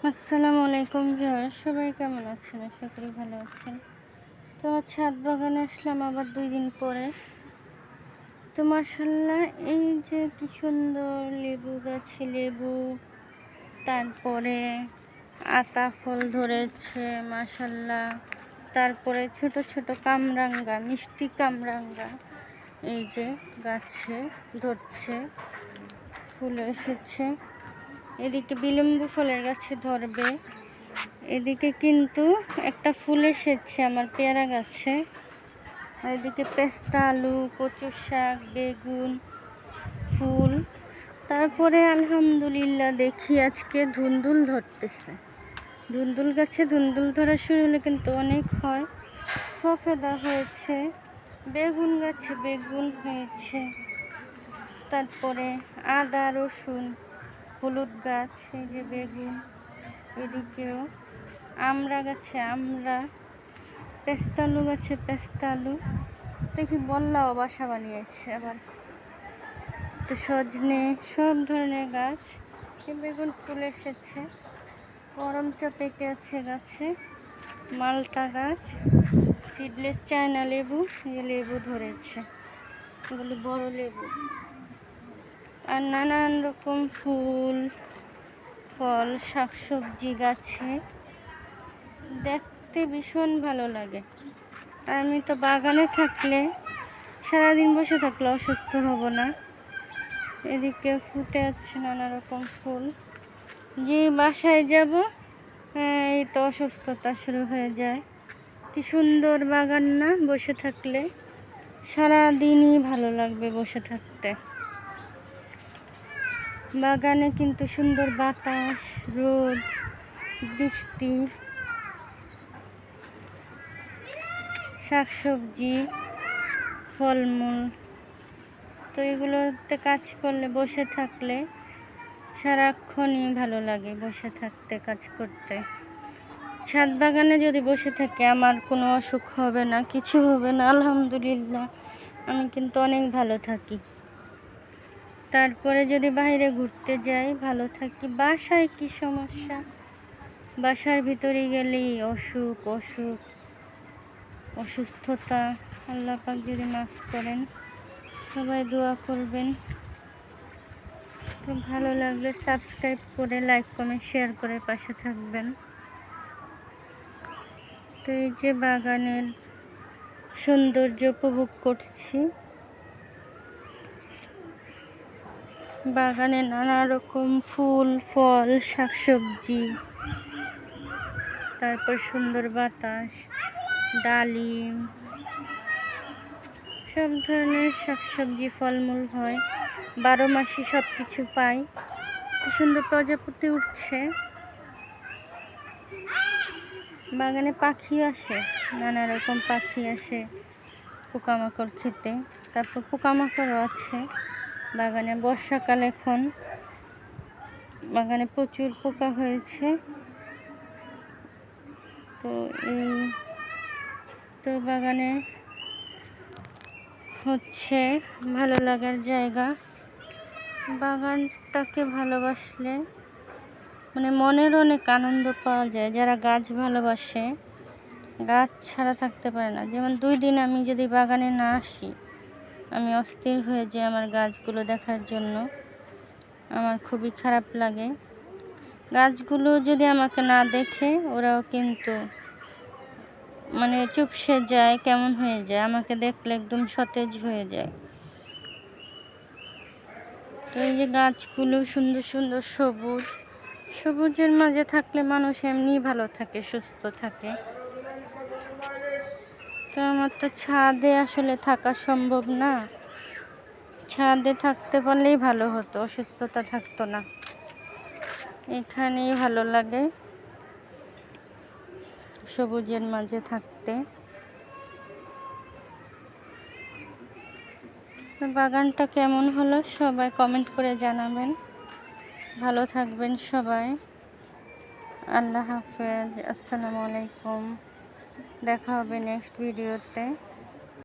আসসালামু আলাইকুম ভিউয়ার্স, সবাই কেমন আছেন? আশা করি ভালো আছেন। তো ছাদ বাগানে আসলাম আবার 2 দিন পরে। তো মাশাআল্লাহ, এই যে কি সুন্দর লেবু গাছে লেবু, তারপরে আতা ফল ধরেছে মাশাআল্লাহ। তারপরে ছোট ছোট কামরাঙ্গা, মিষ্টি কামরাঙ্গা এই যে গাছে ধরছে, ফুল এসেছে। এদিকে বিলম্ব ফলের গাছে ধরবে। এদিকে কিন্তু একটা ফুল এসেছে আমার পেয়ারা গাছে। এদিকে পেস্তা, আলু, কচু শাক, বেগুন, ফুল। তারপরে আলহামদুলিল্লাহ দেখি আজকে ধুন্দুল ধরতেছে। ধুন্দুল গাছে ধুন্দুল ধরা শুরু হলে কিন্তু অনেক হয়। সফেদা হয়েছে, বেগুন গাছে বেগুন হয়েছে, তারপরে আদা, রসুন, হলুদ গাছ, এই যে বেগুন। এদিকেও আমড়া গাছে আমড়া, পেস্তালু গাছে পেস্তালু। দেখি বল্লাও বাসা বানিয়েছে আবার। তো সজনে, সব ধরনের গাছ। বেগুন ফুল এসেছে, করমচা পেকে আছে গাছে, মালটা গাছ, সিডলেস চায়না লেবু, এই লেবু ধরেছে, এগুলো বড় লেবু। আর নানান রকম ফুল ফল শাকসবজি গাছে দেখতে ভীষণ ভালো লাগে। আর আমি তো বাগানে থাকলে, সারাদিন বসে থাকলে অসুস্থ হব না। এদিকে ফুটে আছে নানা রকম ফুল। যে বাসায় যাব, এই তো অসুস্থতা শুরু হয়ে যায়। কি সুন্দর বাগান না, বসে থাকলে সারাদিনই ভালো লাগবে বসে থাকতে। বাগানে কিন্তু সুন্দর বাতাস, রোদ, বৃষ্টি, শাকসবজি, ফলমূল। তো এগুলোতে কাজ করলে, বসে থাকলে সারাক্ষণই ভালো লাগে বসে থাকতে, কাজ করতে। ছাদ বাগানে যদি বসে থাকি আমার কোনো অসুখ হবে না, কিছু হবে না, আলহামদুলিল্লাহ। আমি কিন্তু অনেক ভালো থাকি। তারপরে যদি বাইরে ঘুরতে যাই ভালো থাকি। বাসায় কি সমস্যা, বাসার ভিতরে গেলেই অসুখ অসুখ অসুস্থতা। আল্লাহ পাক যদি মাফ করেন, সবাই দোয়া করবেন। তো ভালো লাগলে সাবস্ক্রাইব করে, লাইক, কমেন্ট, শেয়ার করে পাশে থাকবেন। তো এই যে বাগানের সৌন্দর্য উপভোগ করছি। বাগানে নানা রকম ফুল ফল শাকসবজি, তারপর সুন্দর বাতাস, ডালিম, সব ধরনের শাকসবজি ফলমূল হয়। 12 মাসই সব কিছু পাই। সুন্দর প্রজাপতি উঠছে। বাগানে পাখি আসে, নানা রকম পাখি আসে পোকামাকড় খেতে। তারপর পোকামাকড়ও আছে বাগানে। বর্ষাকাল এখন, বাগানে প্রচুর পোকা হয়েছে। তো এই তো বাগানে হচ্ছে ভালো লাগার জায়গা। বাগানটাকে ভালোবাসলে মানে মনের অনেক আনন্দ পাওয়া যায়। যারা গাছ ভালোবাসে, গাছ ছাড়া থাকতে পারে না। যেমন 2 দিন আমি যদি বাগানে না আসি, আমি অস্থির হয়ে যাই আমার গাছগুলো দেখার জন্য। আমার খুবই খারাপ লাগে। গাছগুলো যদি আমাকে না দেখে, ওরাও কিন্তু মানে চুপসে যায়, কেমন হয়ে যায়। আমাকে দেখলে একদম সতেজ হয়ে যায়। তো এই যে গাছগুলো সুন্দর সুন্দর সবুজ, সবুজের মাঝে থাকলে মানুষ এমনি ভালো থাকে, সুস্থ থাকে। তো আমার তো ছাদে আসলে থাকা সম্ভব না। ছাদে থাকতে পারলেই ভালো হতো, অসুস্থতা থাকতো না। এখানেই ভালো লাগে সবুজের মাঝে থাকতে। বাগানটা কেমন হলো সবাই কমেন্ট করে জানাবেন। ভালো থাকবেন সবাই। আল্লাহ হাফেজ, আসসালামু আলাইকুম। দেখা হবে নেক্সট ভিডিওতে।